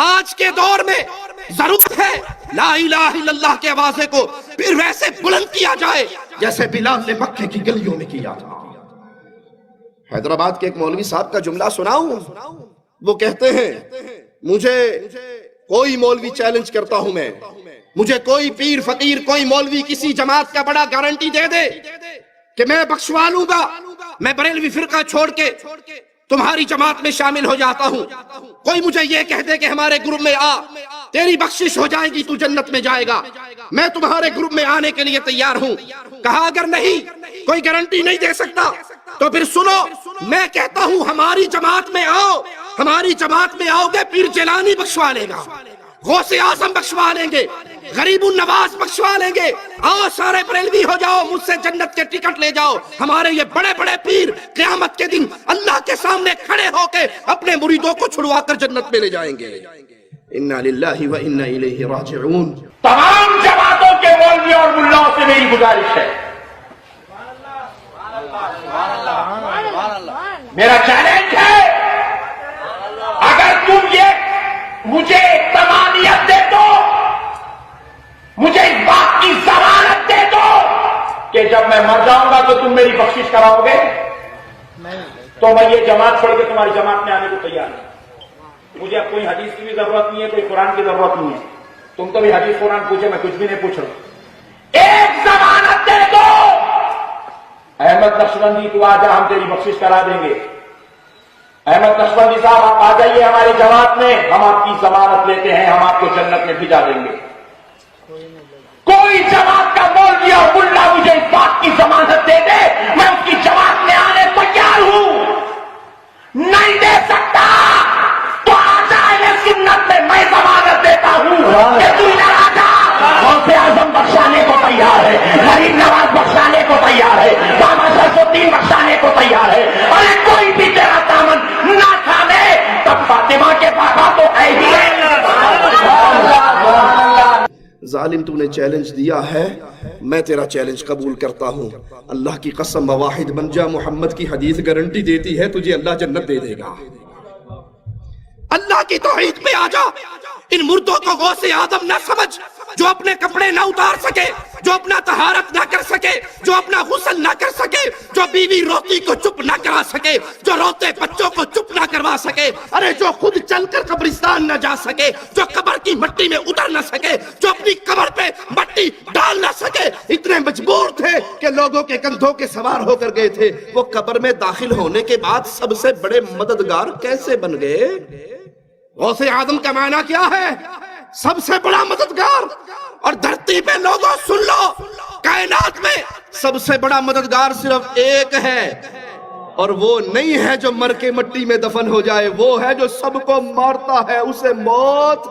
آج کے دور میں ضرورت ہے لا الہ الا اللہ کے آوازے کو پھر ویسے بلند کیا جائے جیسے بلال نے مکے کی گلیوں میں کیا تھا۔ حیدرآباد کے ایک مولوی صاحب کا جملہ سناؤں، وہ کہتے ہیں مجھے کوئی مولوی چیلنج کرتا ہوں میں، مجھے کوئی پیر فقیر کوئی مولوی کسی جماعت کا بڑا گارنٹی دے دے کہ میں بخشوا لوں گا، میں بریلوی فرقہ چھوڑ کے تمہاری جماعت میں شامل ہو جاتا ہوں، کوئی مجھے یہ کہہ دے کہ ہمارے گروپ میں آ تیری بخشش ہو جائے گی تو جنت میں جائے گا، میں تمہارے گروپ میں آنے کے لیے تیار ہوں۔ کہا اگر نہیں کوئی گارنٹی نہیں دے سکتا تو پھر سنو، میں کہتا ہوں ہماری جماعت میں آؤ، ہماری جماعت میں آؤ گے پیر جیلانی بخشوا لے گا، غوث اعظم بخشوا لیں گے، غریب النواز بخشوا لیں گے، آؤ سارے بریلوی ہو جاؤ، مجھ سے جنت کے ٹکٹ لے جاؤ۔ ہمارے یہ بڑے بڑے پیر قیامت کے دن اللہ کے سامنے کھڑے ہو کے اپنے مریدوں کو چھڑوا کر جنت میں لے جائیں گے۔ انا للہ و انا الیہ راجعون۔ تمام جماعتوں کے مولویوں اور ملاؤں سے میری گزارش ہے، میرا چیلنج ہے، اگر تم یہ مجھے تمامیت دے دو، مجھے اس بات کی ضمانت دے دو کہ جب میں مر جاؤں گا تو تم میری بخشش کراؤ گے، تو میں یہ جماعت چھوڑ کے تمہاری جماعت میں آنے کو تیار ہوں۔ مجھے اب کوئی حدیث کی بھی ضرورت نہیں ہے، کوئی قرآن کی ضرورت نہیں ہے، تم تو بھی حدیث قرآن پوچھے، میں کچھ بھی نہیں پوچھ رہا ہوں، ایک ضمانت دے دو، احمد نقشبندی تو آ جا، ہم تیری بخشش کرا دیں گے، احمد نقشبندی صاحب آپ آ جائیے ہماری جماعت میں، ہم آپ کی ضمانت لیتے ہیں، ہم آپ کو جنت میں بھجا دیں گے۔ کوئی جماعت کا مولوی اور ملا مجھے اس بات کی ضمانت دے دے میں اس کی جماعت میں آنے کو تیار ہوں، نہیں دے سکتا تو آ جائے سنت میں، میں ضمانت دیتا ہوں کہ تو ادھر آ جا، غوث اعظم بخشانے کو تیار ہے، غریب نواز بخشانے کو تیار ہے، بابا شرف الدین بخشانے کو تیار ہے، ارے کوئی بھی تیرا دامن نہ تھامے، تب فاطمہ کے پاپا تو ہے ہی ہے۔ ظالم تو نے چیلنج دیا ہے، میں تیرا چیلنج قبول کرتا ہوں، اللہ کی قسم واحد بن جا، محمد کی حدیث گارنٹی دیتی ہے تجھے اللہ جنت دے دے گا۔ اللہ کی توحید پہ آ جا، ان مردوں کو غوث اعظم نہ سمجھ جو اپنے کپڑے نہ اتار سکے، جو اپنا طہارت نہ کر سکے، جو اپنا غسل نہ کر سکے، جو بیوی روتی کو چپ نہ کرا سکے، جو روتے بچوں کو چپ نہ کروا سکے، ارے جو خود چل کر قبرستان نہ جا سکے، جو قبر کی مٹی میں اتر نہ سکے، جو اپنی قبر پہ مٹی ڈال نہ سکے، اتنے مجبور تھے کہ لوگوں کے کندھوں کے سوار ہو کر گئے تھے، وہ قبر میں داخل ہونے کے بعد سب سے بڑے مددگار کیسے بن گئے؟ غوث اعظم کا معنی کیا ہے؟ سب سے بڑا مددگار۔ اور دھرتی پہ لوگوں سن لو، کائنات میں سب سے بڑا مددگار صرف ایک ہے، اور وہ نہیں ہے جو مر کے مٹی میں دفن ہو جائے، وہ ہے جو سب کو مارتا ہے، اسے موت۔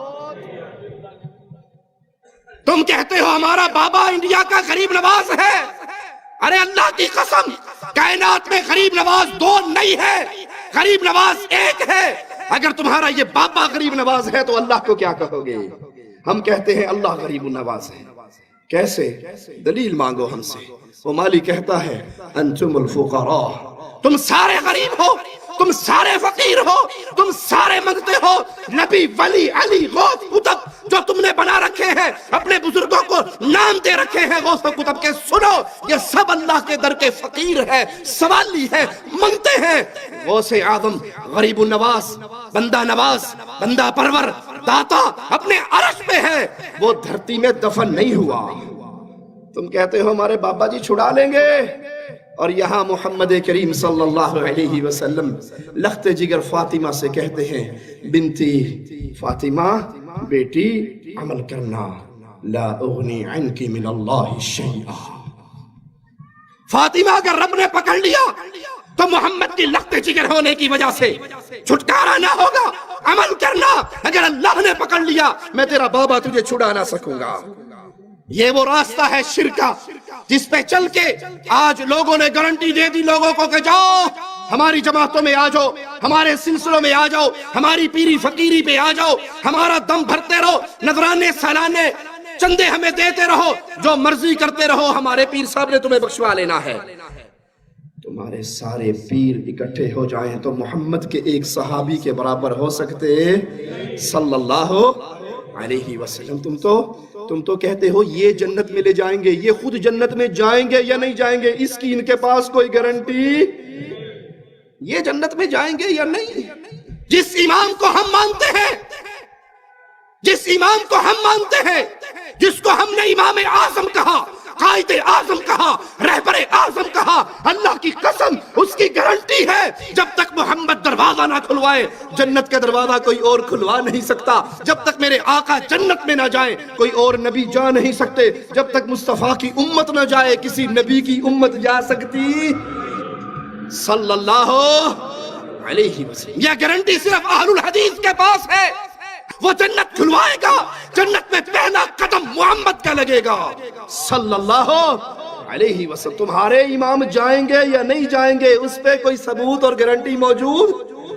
تم کہتے ہو ہمارا بابا انڈیا کا غریب نواز ہے، ارے اللہ کی قسم کائنات میں غریب نواز دو نہیں ہے، غریب نواز ایک ہے۔ اگر تمہارا یہ بابا غریب نواز ہے تو اللہ کو کیا کہو گے؟ ہم کہتے ہیں اللہ غریب نواز ہے۔ کیسے؟ دلیل مانگو ہم سے۔ وہ مالی کہتا ہے انتم الفقراء، تم سارے غریب ہو، تم سارے فقیر ہو، تم سارے منگتے ہو، نبی ولی علی غوث قطب جو تم نے بنا رکھے ہیں، اپنے بزرگوں کو نام دے رکھے ہیں غوث و قطب کے، سنو یہ سب اللہ کے در کے فقیر ہے، سوالی ہے، منگتے ہیں۔ غوث اعظم غریب النواز، بندہ نواز، بندہ پرور، داتا اپنے عرش پہ ہے، وہ دھرتی میں دفن نہیں ہوا۔ تم کہتے ہو ہمارے بابا جی چھڑا لیں گے، اور یہاں محمد کریم صلی اللہ علیہ وسلم لخت جگر فاطمہ سے کہتے ہیں بنتی فاطمہ، بیٹی عمل کرنا، لا اغنی عنکی من اللہ شیئا۔ فاطمہ اگر رب نے پکڑ لیا تو محمد کی لخت جگر ہونے کی وجہ سے چھٹکارا نہ ہوگا، عمل کرنا، اگر اللہ نے پکڑ لیا میں تیرا بابا تجھے چھڑا نہ سکوں گا۔ یہ وہ راستہ ہے شرک کا جس پہ چل کے آج لوگوں نے گارنٹی دے دی لوگوں کو کہ جاؤ ہماری جماعتوں میں آ جاؤ، ہمارے سلسلوں میں آ جاؤ، ہماری پیری فقیری پہ آ جاؤ، ہمارا دم بھرتے رہو، نذرانے سالانے چندے ہمیں دیتے رہو، جو مرضی کرتے رہو، ہمارے پیر صاحب نے تمہیں بخشوا لینا ہے۔ تمہارے سارے پیر اکٹھے ہو جائیں تو محمد کے ایک صحابی کے برابر ہو سکتے صلی اللہ علیہ وسلم. تم تو کہتے ہو یہ جنت میں لے جائیں گے، یہ خود جنت میں جائیں گے یا نہیں جائیں گے اس کی ان کے پاس کوئی گارنٹی. یہ جنت میں جائیں گے یا نہیں. جس امام کو ہم مانتے ہیں، جس امام کو ہم مانتے ہیں، جس کو ہم نے امام اعظم کہا، قائد اعظم کہا، رہبر اعظم کہا، اللہ کی قسم اس کی گارنٹی ہے جب تک محمد دروازہ نہ کھلوائے جنت کا دروازہ کوئی اور کھلوا نہیں سکتا. جب تک میرے آقا جنت میں نہ جائیں کوئی اور نبی جا نہیں سکتے. جب تک مصطفیٰ کی امت نہ جائے کسی نبی کی امت جا سکتی صلی اللہ علیہ وسلم. یہ گارنٹی صرف اہل الحدیث کے پاس ہے. وہ جنت کھلوائے گا، جنت میں پہلا قدم محمد کا لگے گا صلی اللہ علیہ وسلم. تمہارے امام جائیں گے یا نہیں جائیں گے اس پہ کوئی ثبوت اور گارنٹی موجود